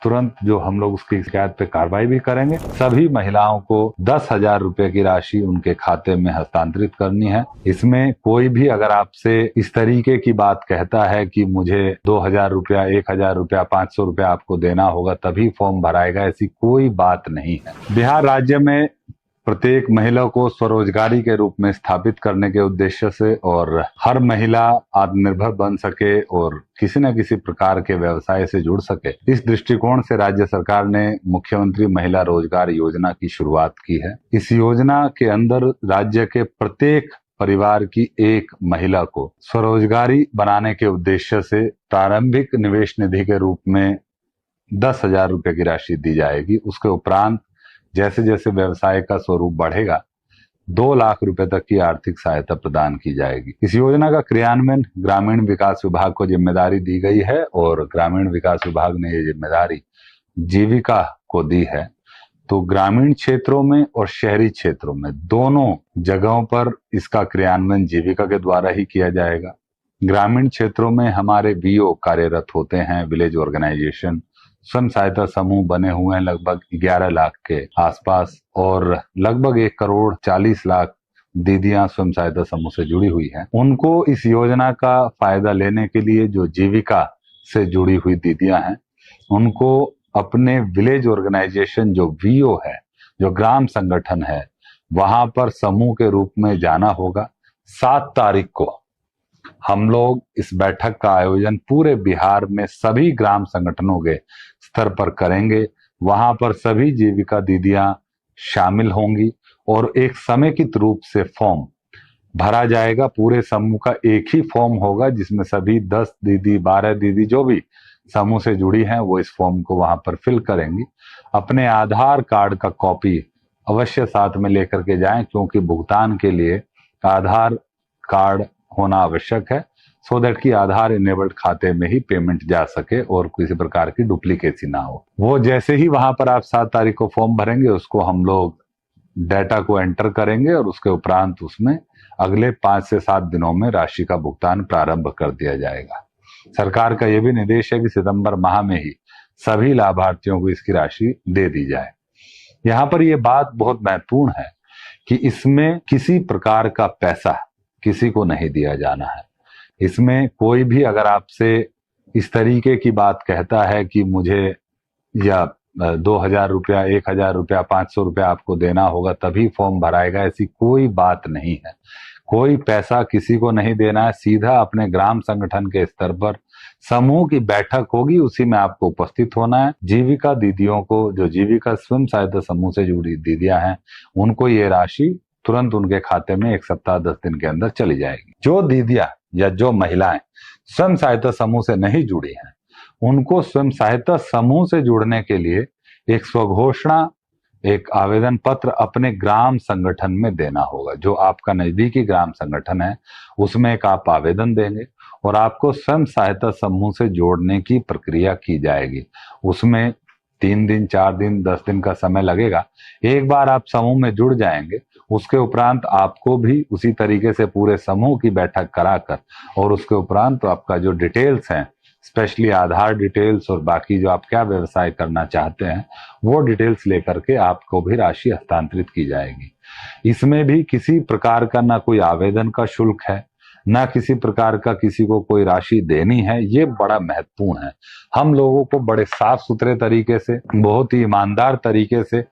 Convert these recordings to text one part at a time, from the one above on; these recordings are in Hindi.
तुरंत जो हम लोग उसकी शिकायत पे कार्रवाई भी करेंगे। सभी महिलाओं को 10,000 रुपए की राशि उनके खाते में हस्तांतरित करनी है। इसमें कोई भी अगर आपसे इस तरीके की बात कहता है कि मुझे 2,000 रुपया, 1,000 रुपया, 500 रुपया आपको देना होगा तभी फॉर्म भराएगा, ऐसी कोई बात नहीं है। बिहार राज्य में प्रत्येक महिला को स्वरोजगारी के रूप में स्थापित करने के उद्देश्य से और हर महिला आत्मनिर्भर बन सके और किसी न किसी प्रकार के व्यवसाय से जुड़ सके, इस दृष्टिकोण से राज्य सरकार ने मुख्यमंत्री महिला रोजगार योजना की शुरुआत की है। इस योजना के अंदर राज्य के प्रत्येक परिवार की एक महिला को स्वरोजगारी बनाने के उद्देश्य से प्रारंभिक निवेश निधि के रूप में 10,000 रुपए की राशि दी जाएगी। उसके उपरांत जैसे जैसे व्यवसाय का स्वरूप बढ़ेगा 2 लाख रुपए तक की आर्थिक सहायता प्रदान की जाएगी। इस योजना का क्रियान्वयन ग्रामीण विकास विभाग को जिम्मेदारी दी गई है और ग्रामीण विकास विभाग ने ये जिम्मेदारी जीविका को दी है। तो ग्रामीण क्षेत्रों में और शहरी क्षेत्रों में दोनों जगहों पर इसका क्रियान्वयन जीविका के द्वारा ही किया जाएगा। ग्रामीण क्षेत्रों में हमारे वीओ कार्यरत होते हैं, विलेज ऑर्गेनाइजेशन, स्वयं सहायता समूह बने हुए हैं लगभग 11 लाख के आसपास और लगभग 1,40,00,000 दीदियां स्वयं सहायता समूह से जुड़ी हुई हैं। उनको इस योजना का फायदा लेने के लिए जो जीविका से जुड़ी हुई दीदियां हैं, उनको अपने विलेज ऑर्गेनाइजेशन जो वीओ है, जो ग्राम संगठन है, वहां पर समूह के रूप में जाना होगा। 7 तारीख को हम लोग इस बैठक का आयोजन पूरे बिहार में सभी ग्राम संगठनों के स्तर पर करेंगे। वहां पर सभी जीविका दीदियां शामिल होंगी और एक समेकित रूप से फॉर्म भरा जाएगा। पूरे समूह का एक ही फॉर्म होगा जिसमें सभी 10 दीदी, 12 दीदी जो भी समूह से जुड़ी हैं वो इस फॉर्म को वहां पर फिल करेंगी। अपने आधार कार्ड का कॉपी अवश्य साथ में लेकर के जाएं, क्योंकि भुगतान के लिए आधार कार्ड होना आवश्यक है, सो दैट कि आधार इनेबल्ड खाते में ही पेमेंट जा सके और किसी प्रकार की डुप्लीकेसी ना हो। वो जैसे ही वहां पर आप 7 तारीख को फॉर्म भरेंगे, उसको हम लोग डाटा को एंटर करेंगे और उसके उपरांत उसमें अगले 5 से 7 दिनों में राशि का भुगतान प्रारंभ कर दिया जाएगा। सरकार का यह भी निर्देश है कि सितंबर माह में ही सभी लाभार्थियों को इसकी राशि दे दी जाए। यहाँ पर यह बात बहुत महत्वपूर्ण है कि इसमें किसी प्रकार का पैसा किसी को नहीं दिया जाना है। इसमें कोई भी अगर आपसे इस तरीके की बात कहता है कि मुझे या 2,000 रुपया, 1,000 रुपया, 500 रुपया आपको देना होगा तभी फॉर्म भराएगा, ऐसी कोई बात नहीं है। कोई पैसा किसी को नहीं देना है। सीधा अपने ग्राम संगठन के स्तर पर समूह की बैठक होगी, उसी में आपको उपस्थित होना है। जीविका दीदियों को, जो जीविका स्वयं सहायता समूह से जुड़ी दीदियां हैं, उनको ये राशि तुरंत उनके खाते में 1 सप्ताह 10 दिन के अंदर चली जाएगी। जो दीदियां या जो महिलाएं स्वयं सहायता समूह से नहीं जुड़ी हैं, उनको स्वयं सहायता समूह से जुड़ने के लिए एक स्वघोषणा, एक आवेदन पत्र अपने ग्राम संगठन में देना होगा। जो आपका नजदीकी ग्राम संगठन है उसमें एक आप आवेदन देंगे और आपको स्वयं सहायता समूह से जोड़ने की प्रक्रिया की जाएगी। उसमें 3 दिन, 4 दिन, 10 दिन का समय लगेगा। एक बार आप समूह में जुड़ जाएंगे, उसके उपरांत आपको भी उसी तरीके से पूरे समूह की बैठक कराकर और उसके उपरांत तो आपका जो डिटेल्स हैं, स्पेशली आधार डिटेल्स और बाकी जो आप क्या व्यवसाय करना चाहते हैं वो डिटेल्स लेकर के आपको भी राशि हस्तांतरित की जाएगी। इसमें भी किसी प्रकार का ना कोई आवेदन का शुल्क है, ना किसी प्रकार का किसी को कोई राशि देनी है। ये बड़ा महत्वपूर्ण है। हम लोगों को बड़े साफ सुथरे तरीके से, बहुत ही ईमानदार तरीके से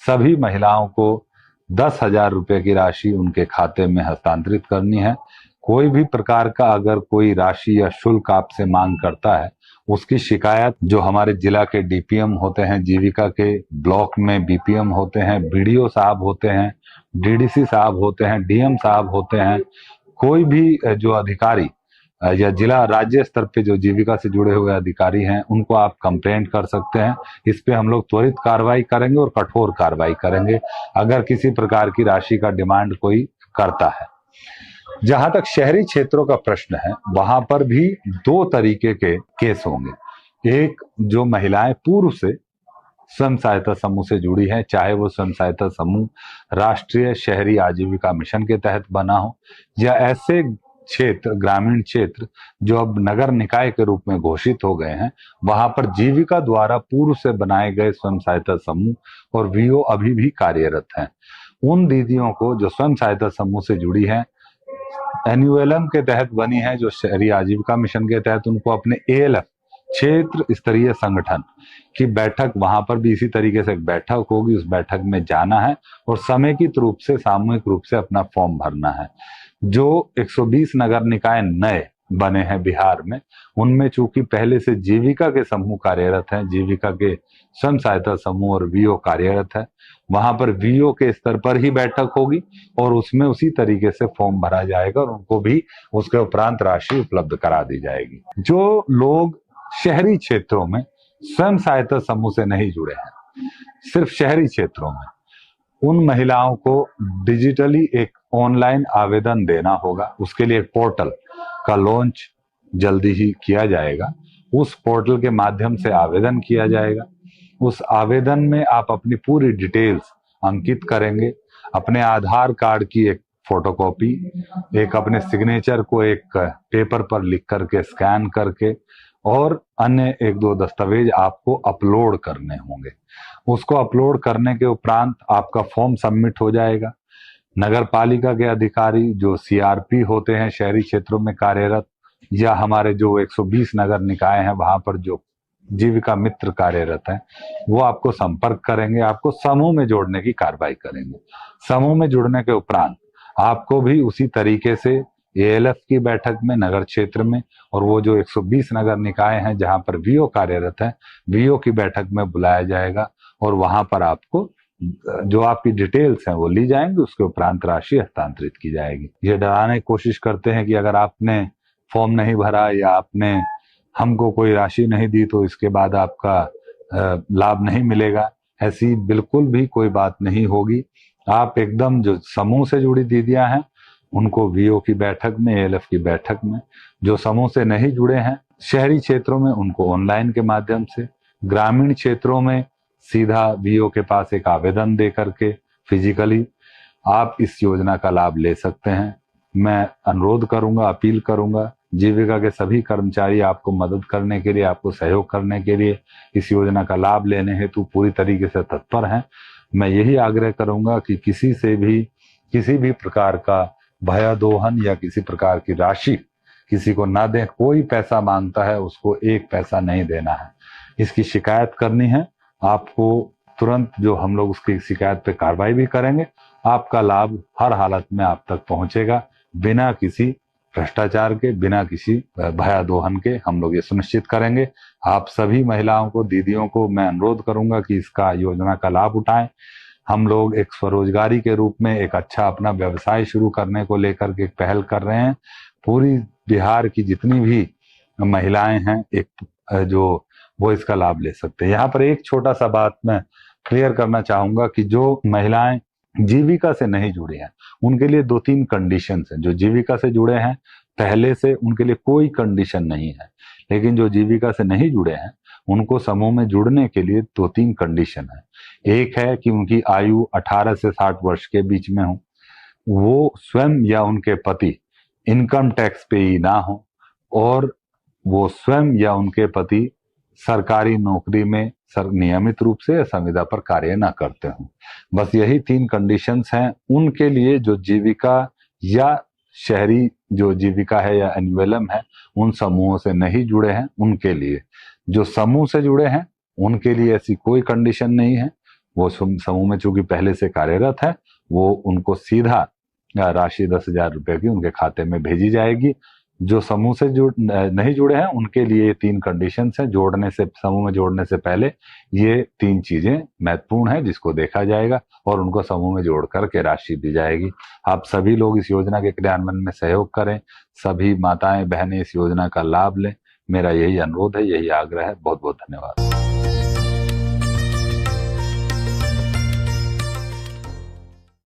सभी महिलाओं को 10,000 रुपए की राशि उनके खाते में हस्तांतरित करनी है। कोई भी प्रकार का अगर कोई राशि या शुल्क आपसे मांग करता है, उसकी शिकायत जो हमारे जिला के डीपीएम होते हैं, जीविका के ब्लॉक में बीपीएम होते हैं, बीडीओ साहब होते हैं, डीडीसी साहब होते हैं, डीएम साहब होते हैं, कोई भी जो अधिकारी या जिला राज्य स्तर पे जो जीविका से जुड़े हुए अधिकारी हैं, उनको आप कंप्लेंट कर सकते हैं। इस पे हम लोग त्वरित कार्रवाई करेंगे और कठोर कार्रवाई करेंगे अगर किसी प्रकार की राशि का डिमांड कोई करता है। जहां तक शहरी क्षेत्रों का प्रश्न है, वहां पर भी 2 तरीके के केस होंगे। एक, जो महिलाएं पूर्व से स्वयं सहायता समूह से जुड़ी है, चाहे वो स्वयं सहायता समूह राष्ट्रीय शहरी आजीविका मिशन के तहत बना हो या ऐसे क्षेत्र, ग्रामीण क्षेत्र जो अब नगर निकाय के रूप में घोषित हो गए हैं, वहां पर जीविका द्वारा पूर्व से बनाए गए स्वयं सहायता समूह और वीओ अभी भी कार्यरत हैं। उन दीदियों को जो स्वयं सहायता समूह से जुड़ी हैं, एनयूएलएम के तहत बनी है, जो शहरी आजीविका मिशन के तहत, उनको अपने एएलएफ क्षेत्र स्तरीय संगठन की बैठक, वहां पर भी इसी तरीके से एक बैठक होगी, उस बैठक में जाना है और समेकित रूप से, सामूहिक रूप से अपना फॉर्म भरना है। जो 120 नगर निकाय नए बने हैं बिहार में, उनमें चूंकि पहले से जीविका के समूह कार्यरत हैं, जीविका के स्वयं सहायता समूह और वीओ कार्यरत है, वहां पर वीओ के स्तर पर ही बैठक होगी और उसमें उसी तरीके से फॉर्म भरा जाएगा और उनको भी उसके उपरांत राशि उपलब्ध करा दी जाएगी। जो लोग शहरी क्षेत्रों में स्वयं सहायता समूह से नहीं जुड़े हैं, सिर्फ शहरी क्षेत्रों में, उन महिलाओं को डिजिटली एक ऑनलाइन आवेदन देना होगा। उसके लिए एक पोर्टल का लॉन्च जल्दी ही किया जाएगा। उस पोर्टल के माध्यम से आवेदन किया जाएगा। उस आवेदन में आप अपनी पूरी डिटेल्स अंकित करेंगे, अपने आधार कार्ड की एक फोटोकॉपी, एक अपने सिग्नेचर को एक पेपर पर लिख करके स्कैन करके, और अन्य एक दो दस्तावेज आपको अपलोड करने होंगे। उसको अपलोड करने के उपरांत आपका फॉर्म सबमिट हो जाएगा। नगर पालिका के अधिकारी जो सीआरपी होते हैं शहरी क्षेत्रों में कार्यरत, या हमारे जो 120 नगर निकाय हैं वहां पर जो जीविका मित्र कार्यरत हैं, वो आपको संपर्क करेंगे, आपको समूह में जोड़ने की कार्रवाई करेंगे। समूह में जुड़ने के उपरांत आपको भी उसी तरीके से एएलएफ की बैठक में नगर क्षेत्र में, और वो जो 120 नगर निकाय हैं जहां पर वीओ कार्यरत है, वीओ की बैठक में बुलाया जाएगा और वहां पर आपको जो आपकी डिटेल्स हैं वो ली जाएंगी, उसके उपरांत राशि हस्तांतरित की जाएगी। ये डराने की कोशिश करते हैं कि अगर आपने फॉर्म नहीं भरा या आपने हमको कोई राशि नहीं दी तो इसके बाद आपका लाभ नहीं मिलेगा। ऐसी बिल्कुल भी कोई बात नहीं होगी। आप एकदम जो समूह से जुड़ी दीदियां हैं उनको वीओ की बैठक में, एएलएफ की बैठक में, जो समूह से नहीं जुड़े हैं शहरी क्षेत्रों में उनको ऑनलाइन के माध्यम से, ग्रामीण क्षेत्रों में सीधा वीओ के पास एक आवेदन दे करके फिजिकली आप इस योजना का लाभ ले सकते हैं। मैं अनुरोध करूंगा, अपील करूंगा, जीविका के सभी कर्मचारी आपको मदद करने के लिए, आपको सहयोग करने के लिए, इस योजना का लाभ लेने हेतु पूरी तरीके से तत्पर हैं। मैं यही आग्रह करूंगा कि किसी से भी किसी भी प्रकार का भयादोहन या किसी प्रकार की राशि किसी को ना दें। कोई पैसा मांगता है उसको एक पैसा नहीं देना है। इसकी शिकायत करनी है आपको तुरंत, जो हम लोग उसकी शिकायत पे कार्रवाई भी करेंगे। आपका लाभ हर हालत में आप तक पहुंचेगा, बिना किसी भ्रष्टाचार के, बिना किसी भयादोहन के हम लोग ये सुनिश्चित करेंगे। आप सभी महिलाओं को, दीदियों को मैं अनुरोध करूंगा कि इसका योजना का लाभ उठाएं। हम लोग एक स्वरोजगारी के रूप में एक अच्छा अपना व्यवसाय शुरू करने को लेकर के एक पहल कर रहे हैं। पूरी बिहार की जितनी भी महिलाएं हैं एक जो वो इसका लाभ ले सकते हैं। यहाँ पर एक छोटा सा बात मैं क्लियर करना चाहूंगा कि जो महिलाएं जीविका से नहीं जुड़ी हैं उनके लिए 2-3 कंडीशंस हैं। जो जीविका से जुड़े हैं पहले से उनके लिए कोई कंडीशन नहीं है, लेकिन जो जीविका से नहीं जुड़े हैं उनको समूह में जुड़ने के लिए 2-3 कंडीशन है। एक है कि उनकी आयु 18 से 60 वर्ष के बीच में हो, वो स्वयं या उनके पति इनकम टैक्स पेयी ना हो, और वो स्वयं या उनके पति सरकारी नौकरी में नियमित रूप से संविदा पर कार्य न करते हों। बस यही 3 कंडीशंस हैं उनके लिए जो जीविका या शहरी जो जीविका है या एनयूएलएम है उन समूहों से नहीं जुड़े हैं उनके लिए। जो समूह से जुड़े हैं उनके लिए ऐसी कोई कंडीशन नहीं है। वो समूह में चूंकि पहले से कार्यरत है, वो उनको सीधा राशि 10,000 रुपए की उनके खाते में भेजी जाएगी। जो समूह से नहीं जुड़े हैं उनके लिए 3 कंडीशंस हैं। जोड़ने से, समूह में जोड़ने से पहले ये 3 चीजें महत्वपूर्ण हैं जिसको देखा जाएगा और उनको समूह में जोड़ करके राशि दी जाएगी। आप सभी लोग इस योजना के क्रियान्वयन में सहयोग करें, सभी माताएं बहनें इस योजना का लाभ लें। मेरा यही अनुरोध है, यही आग्रह है। बहुत बहुत धन्यवाद।